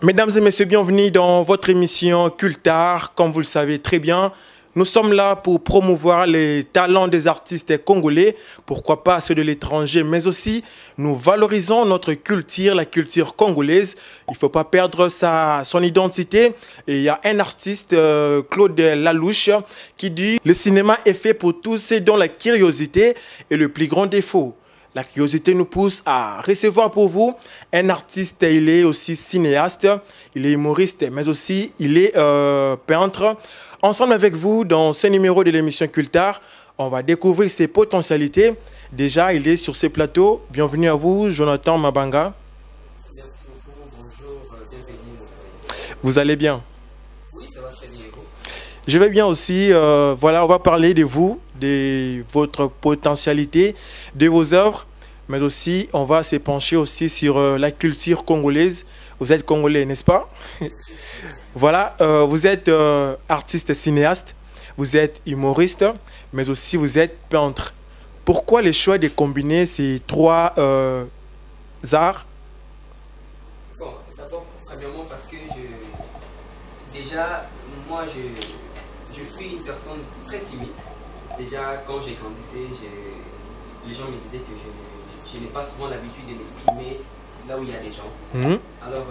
Mesdames et messieurs, bienvenue dans votre émission Cultart. Comme vous le savez très bien, nous sommes là pour promouvoir les talents des artistes congolais, pourquoi pas ceux de l'étranger, mais aussi nous valorisons notre culture, la culture congolaise. Il ne faut pas perdre son identité. Et il y a un artiste, Claude Lalouche, qui dit « Le cinéma est fait pour tous ceux dont la curiosité est le plus grand défaut ». La curiosité nous pousse à recevoir pour vous un artiste. Il est aussi cinéaste, il est humoriste, mais aussi il est peintre. Ensemble avec vous, dans ce numéro de l'émission Cultart, on va découvrir ses potentialités. Déjà, il est sur ce plateau. Bienvenue à vous, Jonathan Mabanga. Merci beaucoup, bonjour, bienvenue, bonsoir. Vous allez bien? Oui, ça va très bien. Je vais bien aussi. Voilà, on va parler de vous, de votre potentialité, de vos œuvres, mais aussi on va se pencher aussi sur la culture congolaise. Vous êtes congolais, n'est-ce pas? Voilà, vous êtes artiste cinéaste, vous êtes humoriste, mais aussi vous êtes peintre. Pourquoi le choix de combiner ces trois arts? Bon, d'abord, premièrement, parce que déjà, moi, je suis une personne très timide. Déjà, quand j'ai grandissé, les gens me disaient que je n'ai pas souvent l'habitude de m'exprimer là où il y a des gens. Alors,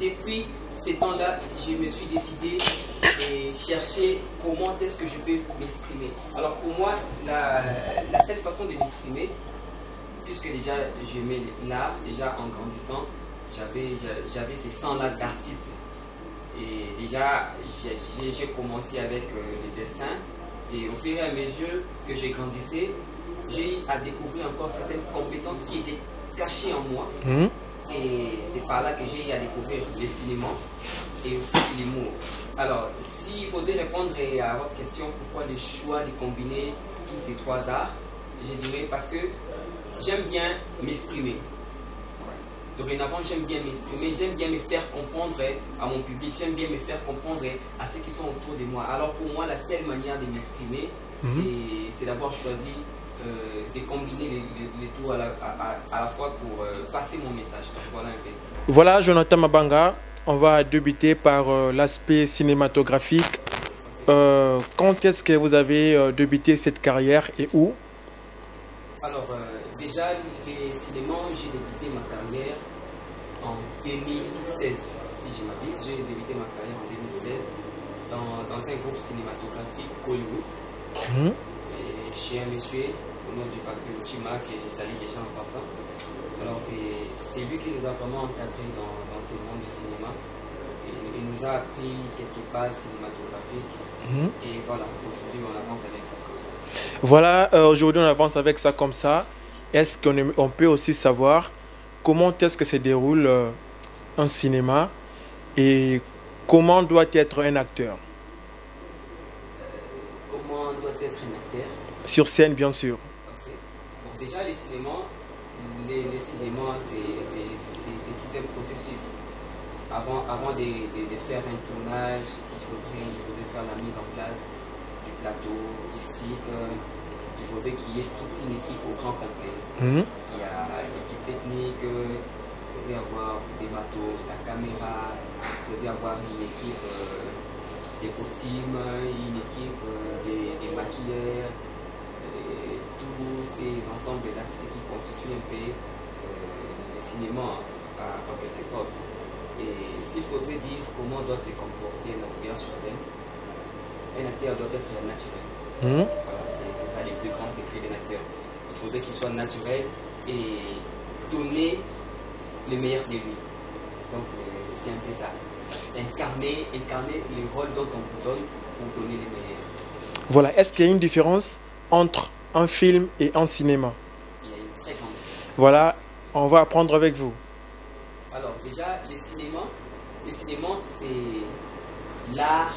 depuis ces temps-là, je me suis décidé de chercher comment est-ce que je peux m'exprimer. Alors, pour moi, la seule façon de m'exprimer, puisque déjà, je mets là, déjà en grandissant, j'avais ces 100 là d'artistes. Et déjà, j'ai commencé avec le dessin. Et au fur et à mesure que j'ai grandissé, j'ai eu à découvrir encore certaines compétences qui étaient cachées en moi. Et c'est par là que j'ai eu à découvrir le cinéma et aussi l'humour. Alors, s'il faudrait répondre à votre question, pourquoi le choix de combiner tous ces trois arts, je dirais parce que j'aime bien m'exprimer. Dorénavant, j'aime bien m'exprimer, j'aime bien me faire comprendre à mon public, j'aime bien me faire comprendre à ceux qui sont autour de moi. Alors pour moi, la seule manière de m'exprimer, c'est d'avoir choisi de combiner les tout à la fois pour passer mon message. Donc voilà un peu. Voilà, Jonathan Mabanga, on va débuter par l'aspect cinématographique. Quand est-ce que vous avez débuté cette carrière et où? Alors, déjà, les cinémas, j'ai débuté ma carrière en 2016, si je m'abuse. J'ai débuté ma carrière en 2016 dans un groupe cinématographique Hollywood. Et chez un monsieur au nom du papier Chima, que je salue déjà en passant. Alors, c'est lui qui nous a vraiment encadrés dans ce monde du cinéma. Il nous a appris quelques bases cinématographiques. Et voilà, aujourd'hui, on avance avec ça comme ça. Voilà, aujourd'hui on avance avec ça comme ça. Est-ce qu'on peut aussi savoir comment est-ce que se déroule un cinéma et comment doit être un acteur? Comment doit être un acteur? Sur scène, bien sûr. Okay. Bon, déjà, les cinémas, c'est tout un processus. Avant de faire un tournage, il faudrait faire la mise en place du plateau, du site. Il faudrait qu'il y ait toute une équipe au grand complet. Il y a l'équipe technique, il faudrait avoir des matos, la caméra, il faudrait avoir une équipe des costumes, une équipe des maquilleurs. Tous ces ensembles-là, c'est ce qui constitue un peu le cinéma en quelque sorte. Et s'il faudrait dire comment doit se comporter un acteur sur scène, un acteur doit être naturel. Voilà, c'est ça les plus grands secrets d'un acteur. Il faudrait qu'il soit naturel et donner le meilleur de lui. Donc c'est un peu ça. Incarner les rôles dont on vous donne pour donner les meilleurs. Voilà, est-ce qu'il y a une différence entre un film et un cinéma? Il y a une très grande différence. Voilà, on va apprendre avec vous. Alors déjà, le cinéma c'est l'art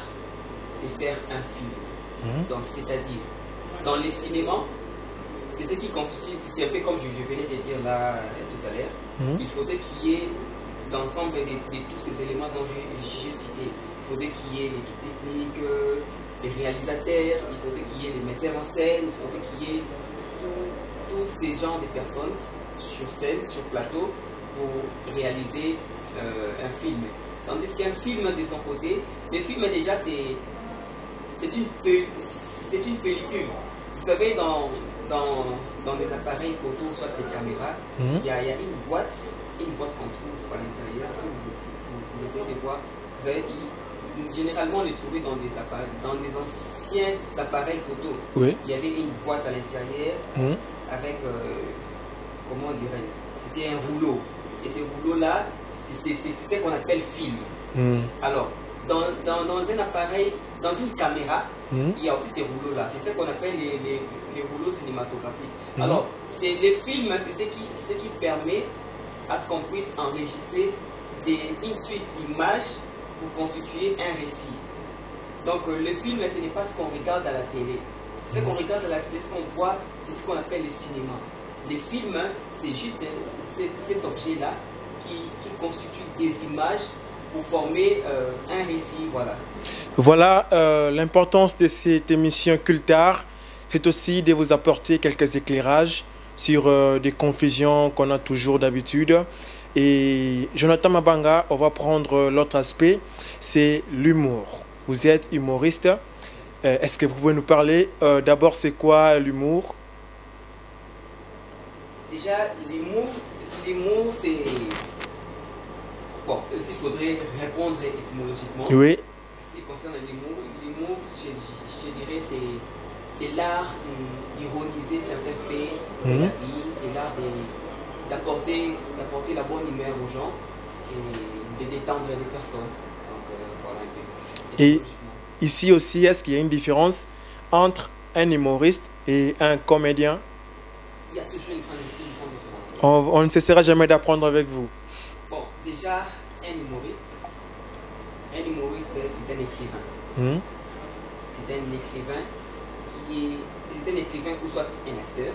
de faire un film. Donc c'est-à-dire, dans les cinémas, c'est ce qui constitue, c'est un peu comme je venais de dire là tout à l'heure, il faudrait qu'il y ait l'ensemble de tous ces éléments dont j'ai cité. Il faudrait qu'il y ait l'équipe technique, les réalisateurs, il faudrait qu'il y ait les metteurs en scène, il faudrait qu'il y ait tous ces genres de personnes sur scène, sur plateau, pour réaliser un film. Tandis qu'un film de son côté, le film déjà c'est une pellicule. Vous savez, dans des appareils photo, soit des caméras, il y a une boîte qu'on trouve à l'intérieur. Si vous essayez de voir, vous avez, généralement on les trouvait dans des anciens appareils photo. Oui. Il y avait une boîte à l'intérieur avec, comment dirais-je, c'était un rouleau. Et ces rouleaux-là, c'est ce qu'on appelle film. Alors, dans un appareil, dans une caméra, il y a aussi ces rouleaux-là. C'est ce qu'on appelle les rouleaux cinématographiques. Alors, les films, c'est ce qui permet à ce qu'on puisse enregistrer une suite d'images pour constituer un récit. Donc, le film, ce n'est pas ce qu'on regarde à la télé. Ce qu'on regarde à la télé, ce qu'on voit, c'est ce qu'on appelle le cinéma. Les films, c'est juste cet objet-là qui constitue des images pour former un récit, voilà. Voilà l'importance de cette émission Cultart, c'est aussi de vous apporter quelques éclairages sur des confusions qu'on a toujours d'habitude. Et Jonathan Mabanga, on va prendre l'autre aspect, c'est l'humour. Vous êtes humoriste. Est-ce que vous pouvez nous parler d'abord, c'est quoi l'humour? Déjà, l'humour, c'est... Bon, s'il faudrait répondre étymologiquement. Oui. Ce qui concerne l'humour, je dirais, c'est l'art d'ironiser certains faits de la vie, c'est l'art d'apporter la bonne humeur aux gens et de détendre les personnes. Donc, voilà un peu. Et ici aussi, est-ce qu'il y a une différence entre un humoriste et un comédien? Il y a toujours une grande différence. On ne cessera jamais d'apprendre avec vous. Bon, déjà, un humoriste, c'est un écrivain. C'est un écrivain c'est un écrivain ou soit un acteur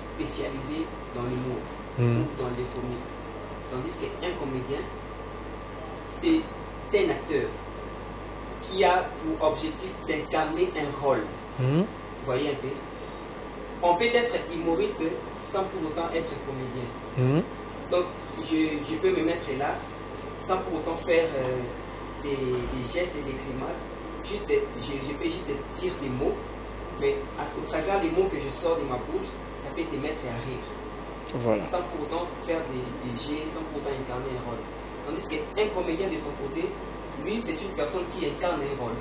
spécialisé dans l'humour ou dans les comiques. Tandis qu'un comédien, c'est un acteur qui a pour objectif d'incarner un rôle. Vous voyez un peu? On peut être humoriste sans pour autant être comédien. Donc, je peux me mettre là sans pour autant faire des gestes et des grimaces. Je peux juste dire des mots, mais au travers des mots que je sors de ma bouche, ça peut te mettre à rire. Voilà. Sans pour autant faire des gestes, sans pour autant incarner un rôle. Tandis qu'un comédien de son côté, lui, c'est une personne qui incarne un rôle.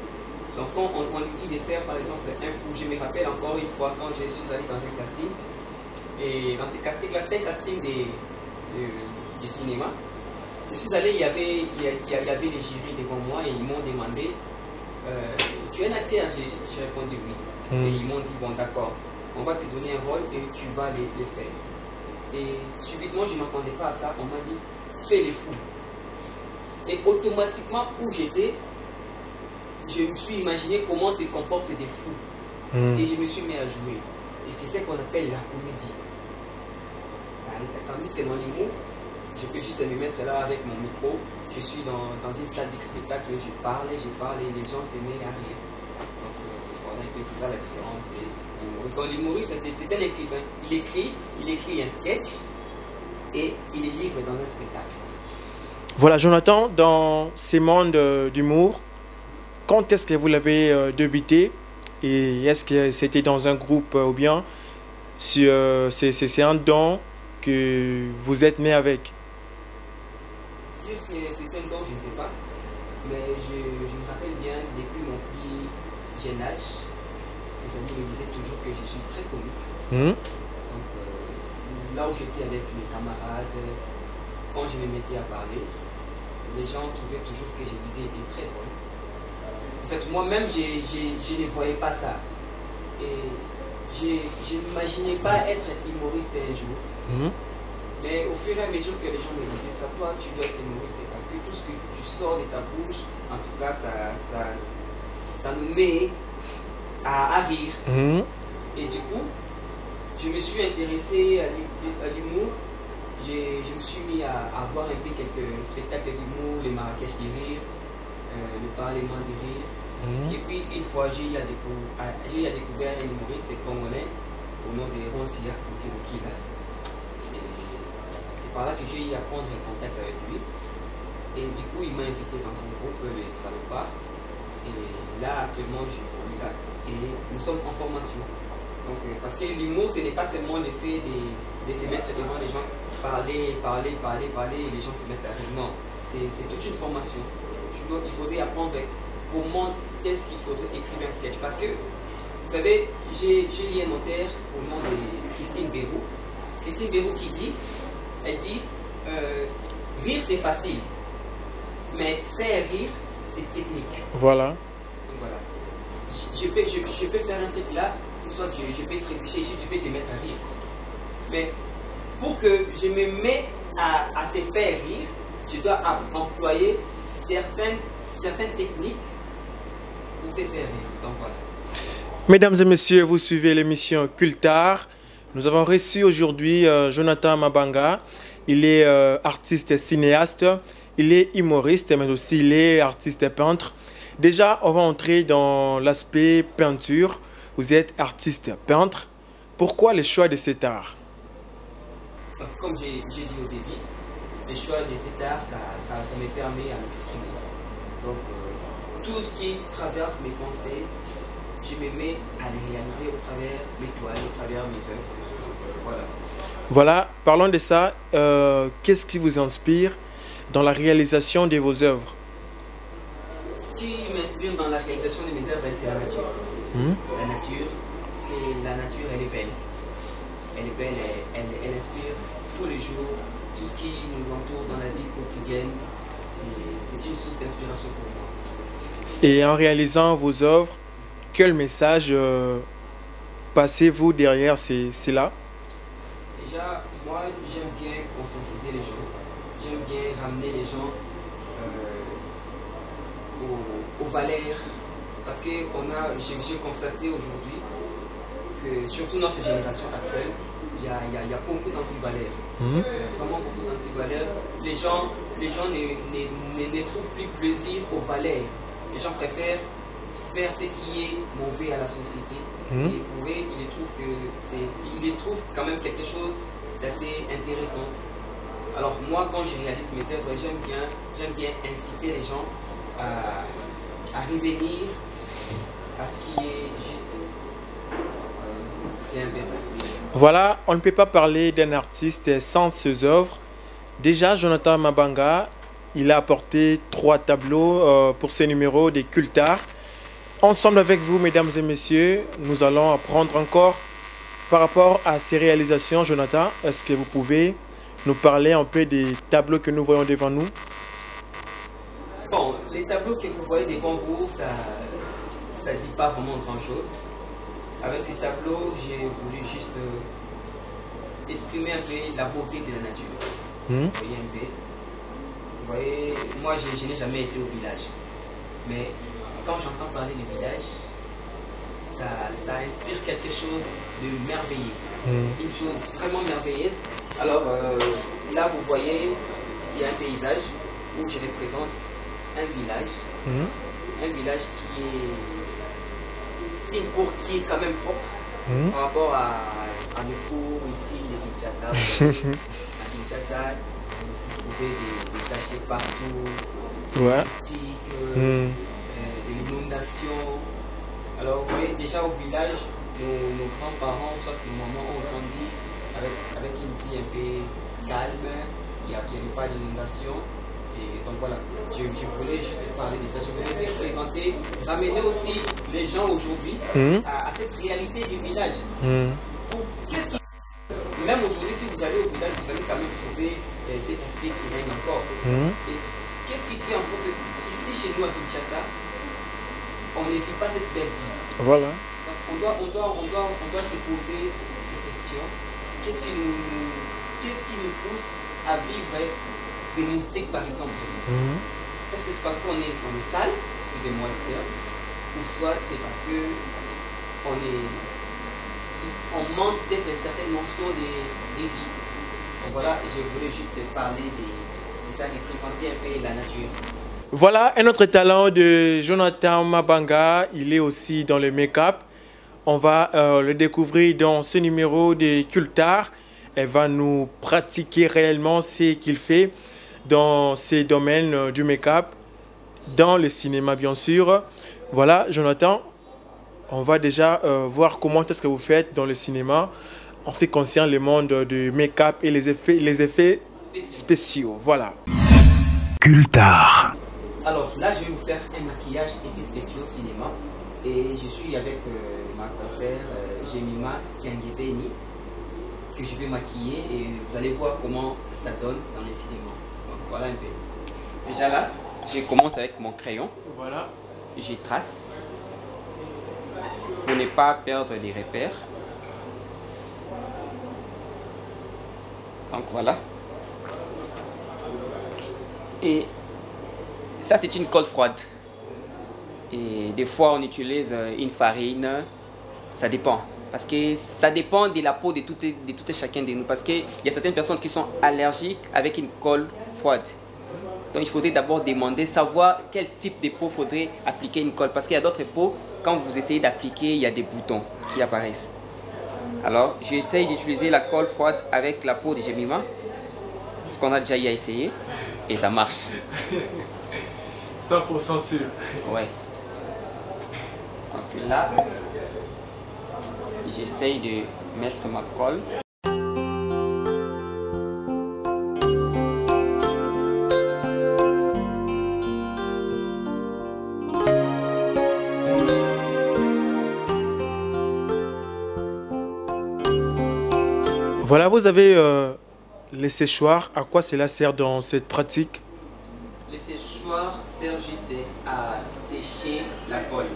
Donc quand on lui dit de faire par exemple un fou, je me rappelle encore une fois quand je suis allé dans un casting, et dans ce casting-là, c'était un casting de cinéma. Je suis allé, il y avait les jurys devant moi et ils m'ont demandé tu es un acteur? J'ai répondu oui. Et ils m'ont dit bon d'accord, on va te donner un rôle et tu vas les faire. Et subitement je ne m'attendais pas à ça, on m'a dit fais les fous. Et automatiquement où j'étais, je me suis imaginé comment se comportent des fous. Et je me suis mis à jouer. Et c'est ce qu'on appelle la comédie. Tandis que dans l'humour, je peux juste me mettre là avec mon micro. Je suis dans une salle de spectacle, je parle et les gens se mettent à rire. Donc voilà, c'est ça la différence. Dans l'humoriste, c'est un écrivain. Il écrit un sketch et il le livre dans un spectacle. Voilà, Jonathan, dans ces mondes d'humour, quand est-ce que vous l'avez débuté? Et est-ce que c'était dans un groupe ou bien c'est un don que vous êtes né avec? Dire que c'est un don, je ne sais pas. Mais je me rappelle bien, depuis mon plus jeune âge, mes amis me disaient toujours que je suis très comique. Donc, là où j'étais avec mes camarades, quand je me mettais à parler, les gens trouvaient toujours ce que je disais était très drôle. En fait, moi-même, je ne voyais pas ça. Et je n'imaginais pas être humoriste un jour. Mais au fur et à mesure que les gens me disaient ça, toi, tu dois être humoriste. Parce que tout ce que tu sors de ta bouche, en tout cas, ça nous met à rire. Et du coup, je me suis intéressé à l'humour. Je me suis mis à voir un peu quelques spectacles d'humour, les Marrakech du rire, le Parlement du rire. Et puis une fois, j'ai découvert un humoriste congolais au nom de Ronsia Okirokila. par là que j'ai eu à prendre contact avec lui. Et du coup, il m'a invité dans son groupe, les Salopards. Et là, actuellement, je suis là. Et nous sommes en formation. Donc, parce que l'humour, ce n'est pas seulement le fait de se mettre devant les gens, parler, et les gens se mettent à rire. Non, c'est toute une formation. Il faudrait apprendre comment est-ce qu'il faudrait écrire un sketch. Parce que, vous savez, j'ai lu un notaire au nom de Christine Bérou. Christine Bérou qui dit, elle dit, rire c'est facile, mais faire rire c'est technique. Voilà. Donc, voilà. Je peux faire un truc là, soit je peux trébucher, tu peux te mettre à rire. Mais pour que je me mette à te faire rire, je dois employer certaines techniques pour te faire rire. Donc voilà. Mesdames et messieurs, vous suivez l'émission Cultart. Nous avons reçu aujourd'hui Jonathan Mabanga. Il est artiste et cinéaste, il est humoriste, mais aussi il est artiste et peintre. Déjà, on va entrer dans l'aspect peinture. Vous êtes artiste peintre. Pourquoi le choix de cet art? Comme j'ai dit au début, le choix de cet art, ça me permet à m'exprimer. Donc, tout ce qui traverse mes pensées, je me mets à les réaliser au travers mes toiles, au travers mes œuvres. Voilà. Voilà, parlons de ça. Qu'est-ce qui vous inspire dans la réalisation de vos œuvres? Ce qui m'inspire dans la réalisation de mes œuvres, c'est la nature. La nature, parce que la nature, elle est belle. Elle est belle, elle inspire tous les jours. Tout ce qui nous entoure dans la vie quotidienne, c'est une source d'inspiration pour moi. Et en réalisant vos œuvres, quel message passez-vous derrière cela? Déjà, moi, j'aime bien conscientiser les gens. J'aime bien ramener les gens aux valeurs. Parce que j'ai constaté aujourd'hui que, surtout notre génération actuelle, il y a beaucoup d'antivaleurs. Vraiment beaucoup d'antivaleurs. Les gens ne trouvent plus plaisir aux valeurs. Les gens préfèrent faire ce qui est mauvais à la société. Et pour eux, ils trouvent quand même quelque chose d'assez intéressant. Alors moi, quand je réalise mes œuvres, j'aime bien inciter les gens à revenir à ce qui est juste. C'est un peu ça. Voilà, on ne peut pas parler d'un artiste sans ses œuvres. Déjà, Jonathan Mabanga, il a apporté 3 tableaux pour ce numéro de Cultart. Ensemble avec vous, mesdames et messieurs, nous allons apprendre encore par rapport à ces réalisations. Jonathan, est-ce que vous pouvez nous parler un peu des tableaux que nous voyons devant nous? Bon, les tableaux que vous voyez devant vous, ça ne dit pas vraiment grand-chose. Avec ces tableaux, j'ai voulu juste exprimer un peu la beauté de la nature. Vous voyez un peu. Vous voyez, moi, je n'ai jamais été au village. Mais quand j'entends parler du village, ça inspire quelque chose de merveilleux. Une chose vraiment merveilleuse. Alors là, vous voyez, il y a un paysage où je représente un village. Un village qui est une cour qui est quand même propre par rapport à nos cours ici de Kinshasa. À Kinshasa, vous trouvez des sachets partout, des plastiques, de l'inondation. Alors vous voyez, déjà au village, nos grands-parents, soit nos mamans, ont grandi avec une vie un peu calme, il n'y avait pas d'inondation. Et donc voilà, je voulais juste parler de ça, je voulais présenter, ramener aussi les gens aujourd'hui à cette réalité du village. Qu'est-ce qui... Même aujourd'hui, si vous allez au village, vous allez quand même trouver cet aspect qui règne encore. Et qu'est-ce qui fait en sorte qu'ici, chez nous à Kinshasa, on ne vit pas cette belle vie? Voilà. Donc on doit se poser ces questions. Qu'est-ce qui nous pousse à vivre des moustiques, par exemple? Est-ce que c'est parce qu'on est sale, excusez-moi le terme, ou soit c'est parce que on manque peut-être certaines notions de vie. Donc voilà, je voulais juste parler de ça, de présenter un peu la nature. Voilà un autre talent de Jonathan Mabanga, il est aussi dans le make-up. On va le découvrir dans ce numéro de Cultart. Elle va nous pratiquer réellement ce qu'il fait dans ces domaines du make-up, dans le cinéma bien sûr. Voilà, Jonathan, on va déjà voir comment est-ce que vous faites dans le cinéma en ce qui concerne le monde du make-up et les effets spéciaux. Voilà. Cultar. Alors là, je vais vous faire un maquillage effets spéciaux cinéma. Et je suis avec ma concert Jemima Kiangebeni, que je vais maquiller et vous allez voir comment ça donne dans le cinéma. Donc voilà un peu. Déjà là, je commence avec mon crayon. Voilà. Je trace pour ne pas perdre les repères. Donc voilà. Et ça, c'est une colle froide. Et des fois, on utilise une farine. Ça dépend. Parce que ça dépend de la peau de tout et chacun de nous. Parce qu'il y a certaines personnes qui sont allergiques avec une colle froide. Donc il faudrait d'abord demander, savoir quel type de peau faudrait appliquer une colle. Parce qu'il y a d'autres peaux, quand vous essayez d'appliquer, il y a des boutons qui apparaissent. Alors, j'essaye d'utiliser la colle froide avec la peau de Jemima. Ce qu'on a déjà eu à essayer. Et ça marche. 100% sûr. Ouais. Donc là, j'essaye de mettre ma colle. Voilà, vous avez les séchoirs. À quoi cela sert dans cette pratique? Le séchoir sert juste à sécher la colle.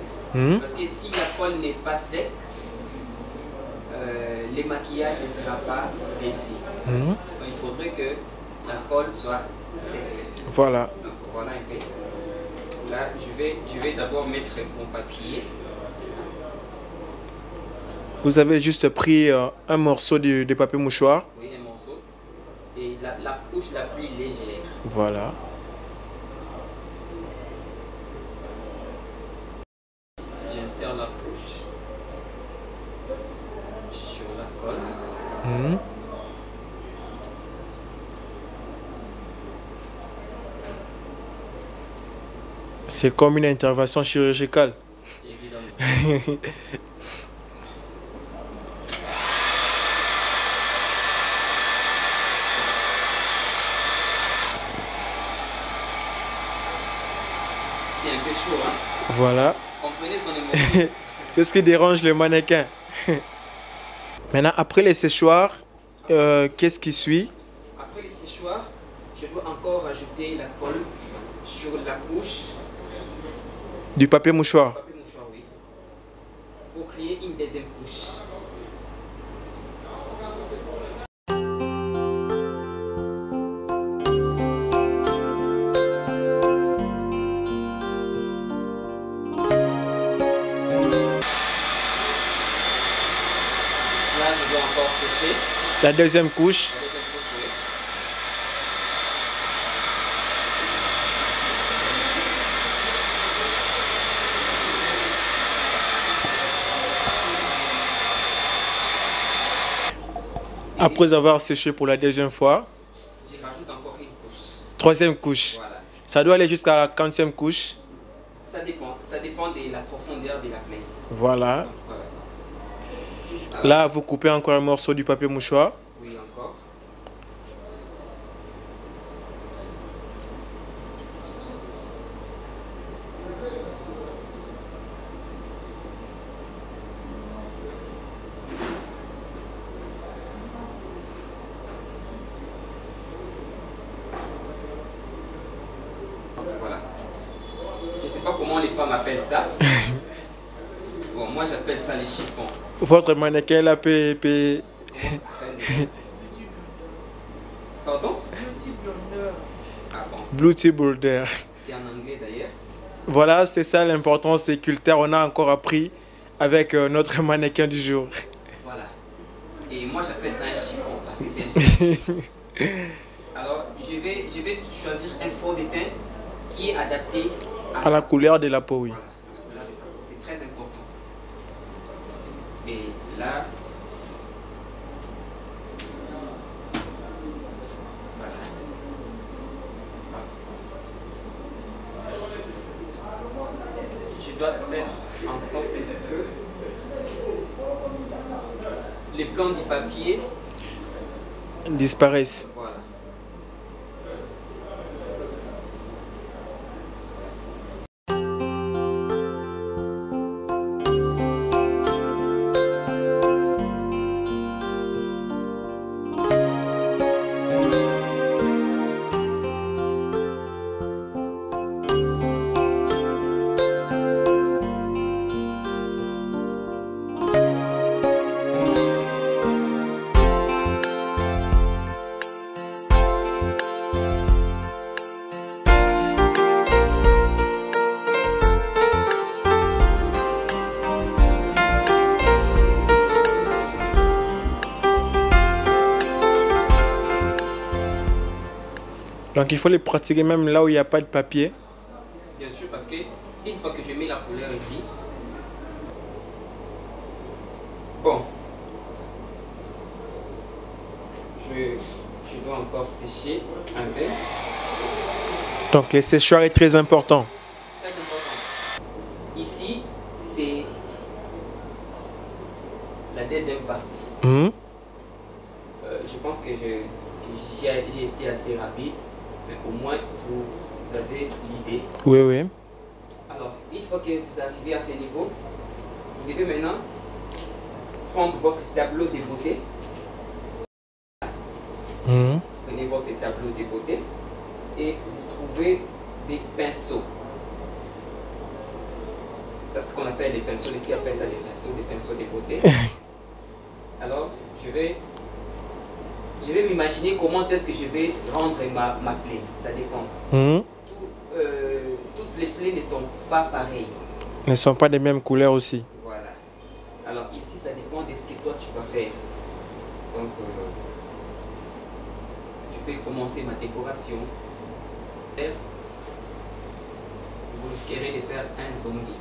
Parce que si la colle n'est pas sec, le maquillage ne sera pas réussi. Donc il faudrait que la colle soit sec. Voilà. Donc voilà un peu. Là, je vais d'abord mettre mon papier. Vous avez juste pris un morceau de papier mouchoir. Oui, un morceau. Et la couche la plus légère. Voilà. J'insère la couche sur la colle. C'est comme une intervention chirurgicale. Évidemment. C'est un peu chaud, hein? Voilà. Comprenez son émotion. C'est ce qui dérange le mannequin. Maintenant, après les séchoirs, qu'est-ce qui suit? Après les séchoirs, je dois encore ajouter la colle sur la couche. Du papier mouchoir. Papier mouchoir, oui. Pour créer une deuxième couche. Là, je dois encore sécher. La deuxième couche. La deuxième couche, oui. Après avoir séché pour la deuxième fois, Je rajoute encore une couche. troisième couche. Voilà. Ça doit aller jusqu'à la 40e couche. Ça dépend de la profondeur de la plaie. Voilà. Donc, voilà. Alors, Là, vous coupez encore un morceau du papier mouchoir. oui, encore. Voilà. Je ne sais pas comment les femmes appellent ça. Bon, moi j'appelle ça les chiffons. Votre mannequin là peut... Comment ça s'appelle? Pardon? Ah bon, Beauty Boulder. c'est en anglais d'ailleurs. Voilà, c'est ça l'importance des culteurs. On a encore appris avec notre mannequin du jour. Voilà. Et moi j'appelle ça un chiffon parce que c'est un chiffon. Alors je vais choisir un fond de teint qui est adapté À la couleur de la peau, oui. Voilà, la couleur de sa peau, c'est très important. Et là, dois faire en sorte que les plans du papier disparaissent. voilà. Donc il faut les pratiquer même là où il n'y a pas de papier. Bien sûr, parce que une fois que je mets la couleur ici, bon, je dois encore sécher un peu. Donc le séchoir est très important. Très important. Ici, c'est la deuxième partie. Mhm. Je pense que j'ai été assez rapide, mais au moins vous avez l'idée. Oui, oui. Alors, une fois que vous arrivez à ce niveau, vous devez maintenant prendre votre tableau de beauté. Mhm. Prenez votre tableau de beauté et vous trouvez des pinceaux. Ça, c'est ce qu'on appelle les pinceaux. Les filles appellent ça des pinceaux de beauté. Alors, je vais m'imaginer comment est-ce que je vais rendre ma plaie. Ça dépend. Mhm. Toutes les plaies ne sont pas pareilles. Ne sont pas des mêmes couleurs aussi. Voilà. Alors ici, ça dépend de ce que toi tu vas faire. Donc, je peux commencer ma décoration. Vous risquerez de faire un zombie.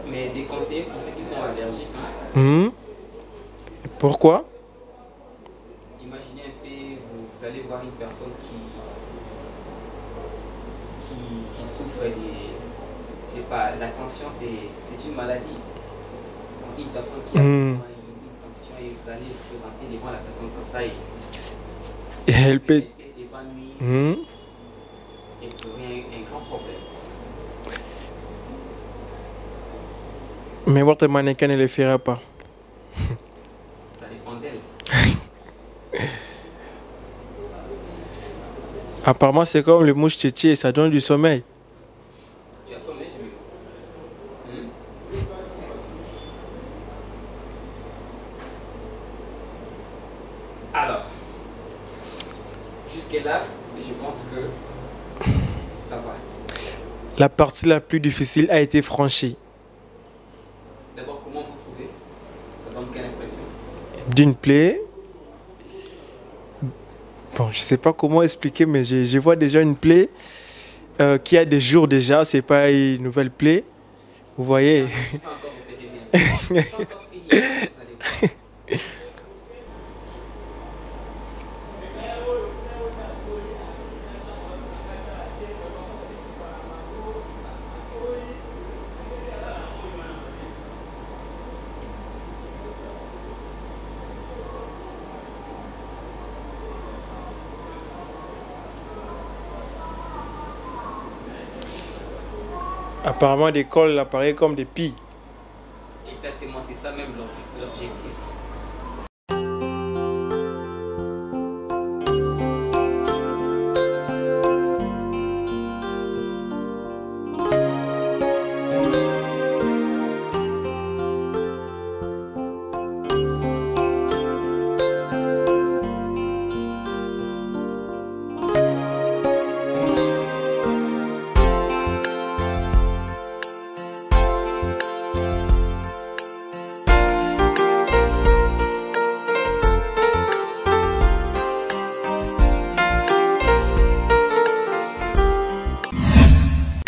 Mais déconseillé pour ceux qui sont allergiques. Hein. Mhm. Pourquoi? Imaginez un peu, vous allez voir une personne qui souffre des... Je sais pas, la tension c'est une maladie. Donc, une personne qui a une tension et vous allez vous présenter devant la personne comme ça et Elle peut... elle s'évanouit Mhm. et vous aurez un grand problème. Mais votre mannequin ne le fera pas. Ça dépend d'elle. Apparemment, c'est comme le mouche tchétché, ça donne du sommeil. Tu as sommeil, j'ai vu. Alors, jusque-là, je pense que ça va. La partie la plus difficile a été franchie. D'abord, comment vous trouvez? Ça donne quelle impression? D'une plaie. Bon, je sais pas comment expliquer, mais je vois déjà une plaie qui a des jours déjà. C'est pas une nouvelle plaie. Vous voyez? Je peux encore opérer bien. C'est pas encore fini, vous allez voir. Apparemment, des cols apparaissent comme des pies. Exactement, c'est ça même l'objectif.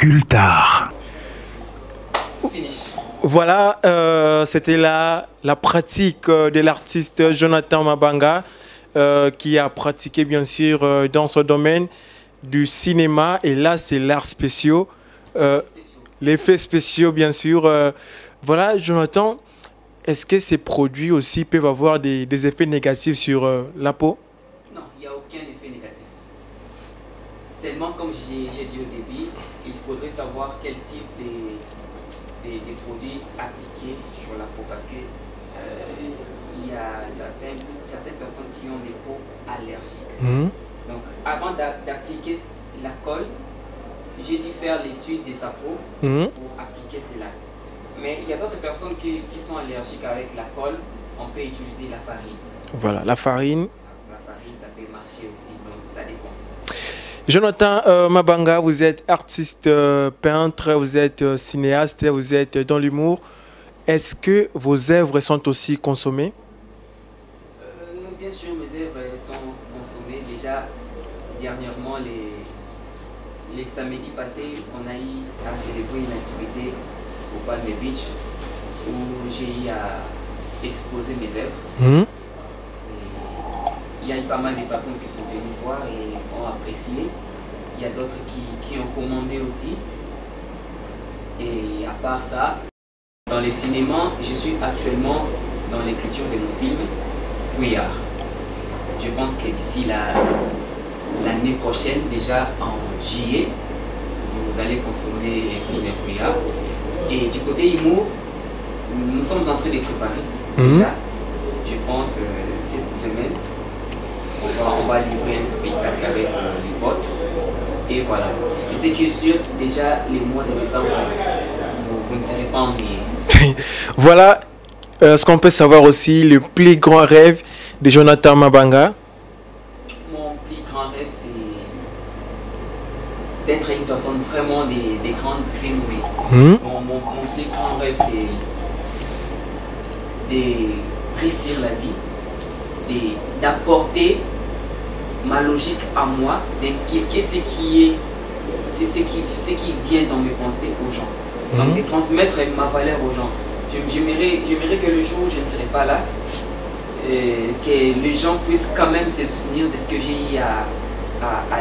Cultard. Voilà, c'était la pratique de l'artiste Jonathan Mabanga qui a pratiqué bien sûr dans ce domaine du cinéma. Et là, c'est l'art spéciaux, l'effet spéciaux bien sûr. Voilà, Jonathan, est-ce que ces produits aussi peuvent avoir des effets négatifs sur la peau? Non, il n'y a aucun effet négatif. Seulement, comme j'ai dit au début, il faudrait savoir quel type des produits appliquer sur la peau parce que il y a certaines personnes qui ont des peaux allergiques. Donc, avant d'appliquer la colle, j'ai dû faire l'étude de sa peau pour appliquer cela. Mais il y a d'autres personnes qui sont allergiques avec la colle. On peut utiliser la farine. Voilà, la farine. La farine, ça peut marcher aussi, donc ça dépend. Jonathan Mabanga, vous êtes artiste peintre, vous êtes cinéaste, vous êtes dans l'humour. Est-ce que vos œuvres sont aussi consommées? Bien sûr, mes œuvres sont consommées. Déjà, dernièrement, les samedis passés, on a eu à célébrer une activité au Palm Beach où j'ai eu à exposer mes œuvres. Il y a eu pas mal de personnes qui sont venues voir et ont apprécié. Il y a d'autres qui ont commandé aussi. Et à part ça, dans les cinémas, je suis actuellement dans l'écriture de mon film Pouillard. Je pense que d'ici l'année prochaine, déjà en juillet, vous allez consommer les films de Pouillard. Et du côté humour, nous sommes en train de préparer. Déjà, je pense cette semaine, on va livrer un spectacle avec les potes. Et voilà. Et ce qui est sûr, déjà, les mois de décembre, vous ne serez pas ennuyés. Voilà ce qu'on peut savoir aussi, le plus grand rêve de Jonathan Mabanga. Mon plus grand rêve, c'est d'être une personne vraiment des grandes renommées. Mon plus grand rêve, c'est de réussir la vie, d'apporter ma logique à moi, d'inculquer ce qui vient dans mes pensées aux gens. Donc de transmettre ma valeur aux gens. J'aimerais que le jour où je ne serai pas là, que les gens puissent quand même se souvenir de ce que j'ai eu à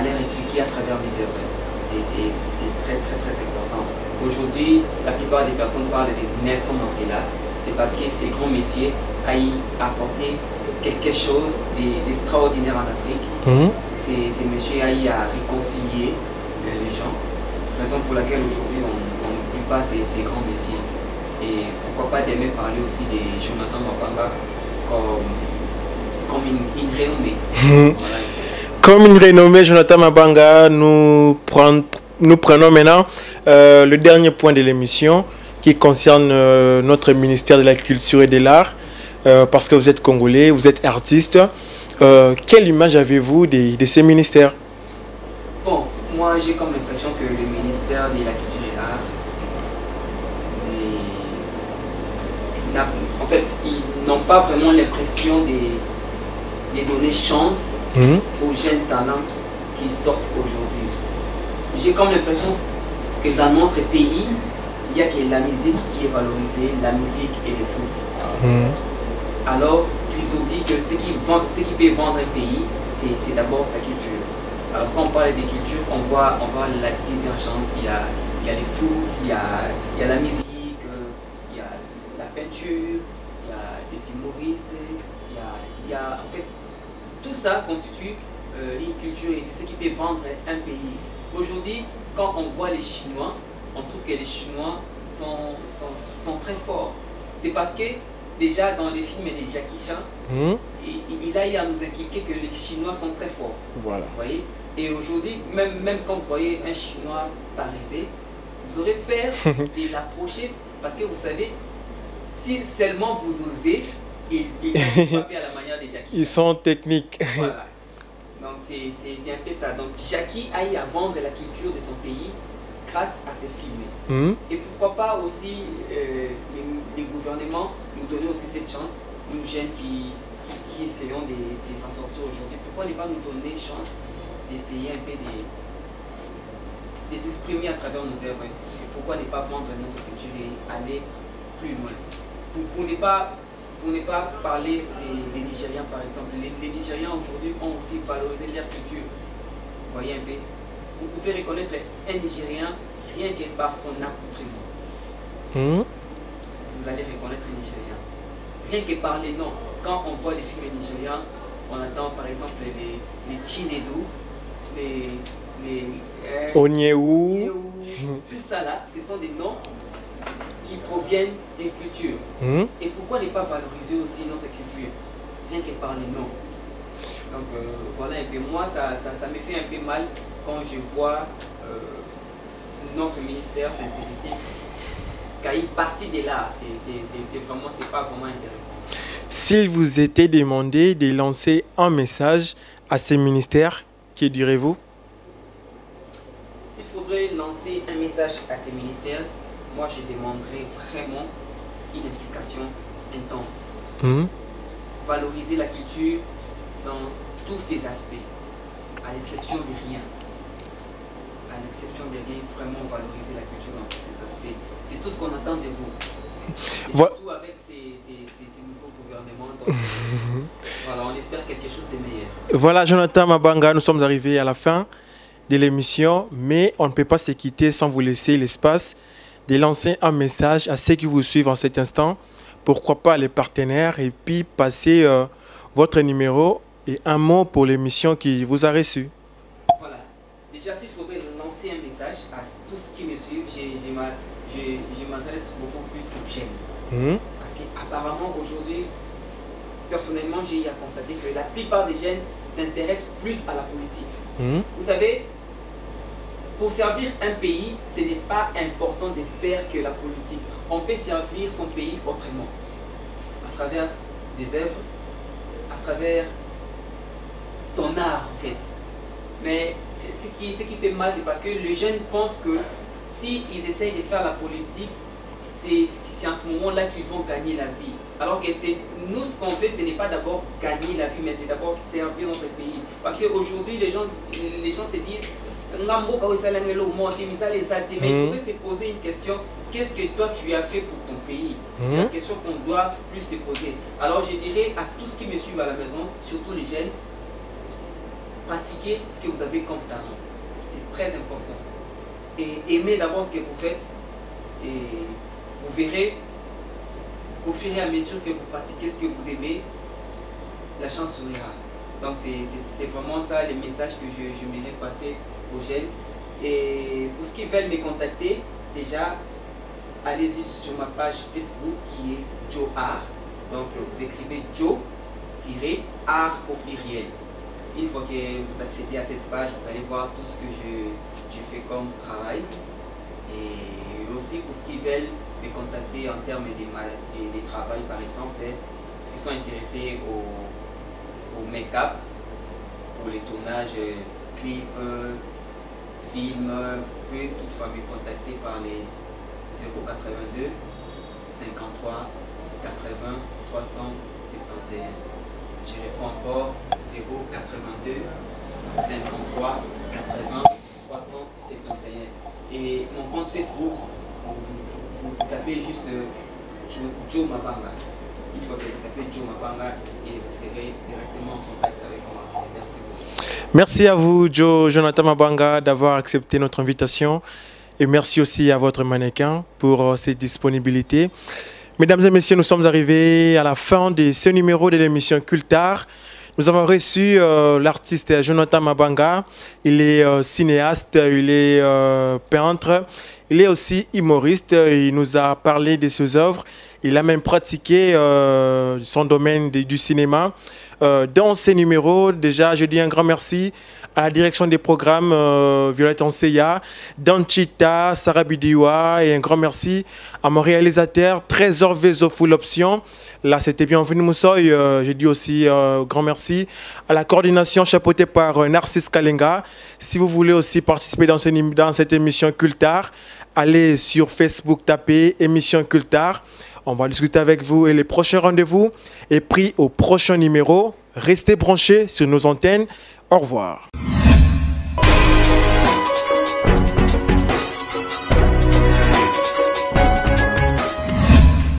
leur inculquer à travers mes œuvres. C'est très très très important. Aujourd'hui, la plupart des personnes parlent de Nelson Mandela. C'est parce que ces grands messieurs a apporté quelque chose d'extraordinaire en Afrique. Ces messieurs a eu à réconcilier les gens. Raison pour laquelle aujourd'hui on n'oublie pas ces grands messieurs. Et pourquoi pas d'aimer parler aussi de Jonathan Mabanga comme une renommée. Voilà. Comme une renommée, Jonathan Mabanga, nous prenons maintenant le dernier point de l'émission qui concerne notre ministère de la Culture et de l'Art, parce que vous êtes Congolais, vous êtes artiste. Quelle image avez-vous de ces ministères? Bon, moi j'ai comme l'impression que le ministère de la Culture et de l'Art, en fait, ils n'ont pas vraiment l'impression de donner chance aux jeunes talents qui sortent aujourd'hui. J'ai comme l'impression que dans notre pays, il n'y a que la musique qui est valorisée, la musique et le foot. Alors qu'ils oublient que ce qui peut vendre un pays, c'est d'abord sa culture. Alors quand on parle de culture, on voit la divergence. Il y a le foot, il y a la musique, il y a la peinture, il y a des humoristes, il y a en fait tout ça constitue une culture et c'est ce qui peut vendre un pays. Aujourd'hui, quand on voit les Chinois on trouve que les Chinois sont très forts. C'est parce que déjà dans les films de Jackie Chan, il a eu à nous inculquer que les Chinois sont très forts. Voilà. Vous voyez? Et aujourd'hui, même quand vous voyez un Chinois parisien, vous aurez peur de l'approcher parce que vous savez, si seulement vous osez, ils vont vous frapper à la manière de Jackie Chan. Ils sont techniques. Voilà. Donc c'est un peu ça. Donc Jackie a eu à vendre la culture de son pays grâce à ses films. Et pourquoi pas aussi les gouvernements nous donner aussi cette chance, nous jeunes qui essayons de s'en sortir aujourd'hui. Pourquoi ne pas nous donner chance d'essayer un peu de s'exprimer à travers nos œuvres? Et pourquoi ne pas vendre notre culture et aller plus loin? Pour ne pas parler des Nigériens par exemple. Les Nigériens aujourd'hui ont aussi valorisé leur culture. Vous voyez un peu? Vous pouvez reconnaître un Nigérien rien que par son accoutrement. Vous allez reconnaître un Nigérien. Rien que par les noms. Quand on voit les films nigériens, on attend par exemple les Chinedu, les Onyewu. Tout ça là, ce sont des noms qui proviennent d'une culture. Et pourquoi ne pas valoriser aussi notre culture? Rien que par les noms. Donc voilà un peu. Moi, ça me fait un peu mal quand je vois notre ministère s'intéresser qu'à une partie de l'art. C'est pas vraiment intéressant. S'il vous était demandé de lancer un message à ces ministères, que direz-vous? S'il faudrait lancer un message à ces ministères, moi je demanderais vraiment une implication intense. Valoriser la culture dans tous ses aspects, à l'exception de rien. À l'exception de rien, vraiment valoriser la culture dans tous ses aspects. C'est tout ce qu'on attend de vous. Et surtout avec ces nouveaux gouvernements. Donc, voilà, on espère quelque chose de meilleur. Voilà, Jonathan Mabanga, nous sommes arrivés à la fin de l'émission, mais on ne peut pas se quitter sans vous laisser l'espace de lancer un message à ceux qui vous suivent en cet instant. Pourquoi pas les partenaires et puis passer votre numéro et un mot pour l'émission qui vous a reçu. Voilà. Déjà, s'il faudrait lancer un message à tous ceux qui me suivent, je m'adresse beaucoup plus aux jeunes. Parce qu'apparemment, aujourd'hui, personnellement, j'ai eu à constater que la plupart des jeunes s'intéressent plus à la politique. Vous savez, pour servir un pays, ce n'est pas important de faire que la politique. On peut servir son pays autrement. À travers des œuvres, à travers ton art, en fait. Mais ce qui fait mal, c'est parce que les jeunes pensent que s'ils essayent de faire la politique, c'est en ce moment-là qu'ils vont gagner la vie. Alors que nous, ce qu'on fait, ce n'est pas d'abord gagner la vie, mais c'est d'abord servir notre pays. Parce qu'aujourd'hui, les gens se disent, mais il faudrait se poser une question, qu'est-ce que toi tu as fait pour ton pays? C'est la question qu'on doit plus se poser. Alors je dirais à tous qui me suivent à la maison, surtout les jeunes, pratiquez ce que vous avez comme talent. C'est très important. Et aimez d'abord ce que vous faites. Et vous verrez qu'au fur et à mesure que vous pratiquez ce que vous aimez, la chance sourira. Donc c'est vraiment ça le message que je m'irais passer aux jeunes. Et pour ceux qui veulent me contacter, déjà, allez-y sur ma page Facebook qui est Joe Art. Donc vous écrivez Joe-Art au pluriel. Une fois que vous accédez à cette page, vous allez voir tout ce que je fais comme travail. Et aussi pour ceux qui veulent me contacter en termes de travail, par exemple, ceux qui sont intéressés au make-up, pour les tournages, clips, films, vous pouvez toutefois me contacter par les 082 53 80 371. Je réponds encore 082 53 80 371. Et mon compte Facebook, vous tapez juste Joe Mabanga. Une fois que vous tapez Joe Mabanga, et vous serez directement en contact avec moi. Merci beaucoup. Merci à vous, Jonathan Mabanga, d'avoir accepté notre invitation. Et merci aussi à votre mannequin pour ses disponibilités. Mesdames et messieurs, nous sommes arrivés à la fin de ce numéro de l'émission Cultart. Nous avons reçu l'artiste Jonathan Mabanga. Il est cinéaste, il est peintre, il est aussi humoriste. Il nous a parlé de ses œuvres. Il a même pratiqué son domaine du cinéma. Dans ces numéros, déjà, je dis un grand merci à la direction des programmes Violette Anseya, Danchita, Sarah Bidiwa, et un grand merci à mon réalisateur Trésor Vezo Full Option. Là, c'était Bienvenue Moussoy. Je dis aussi grand merci à la coordination chapeautée par Narcisse Kalenga. Si vous voulez aussi participer dans cette émission Cultart, allez sur Facebook, tapez émission Cultart. On va discuter avec vous et les prochains rendez-vous est pris au prochain numéro. Restez branchés sur nos antennes. Au revoir.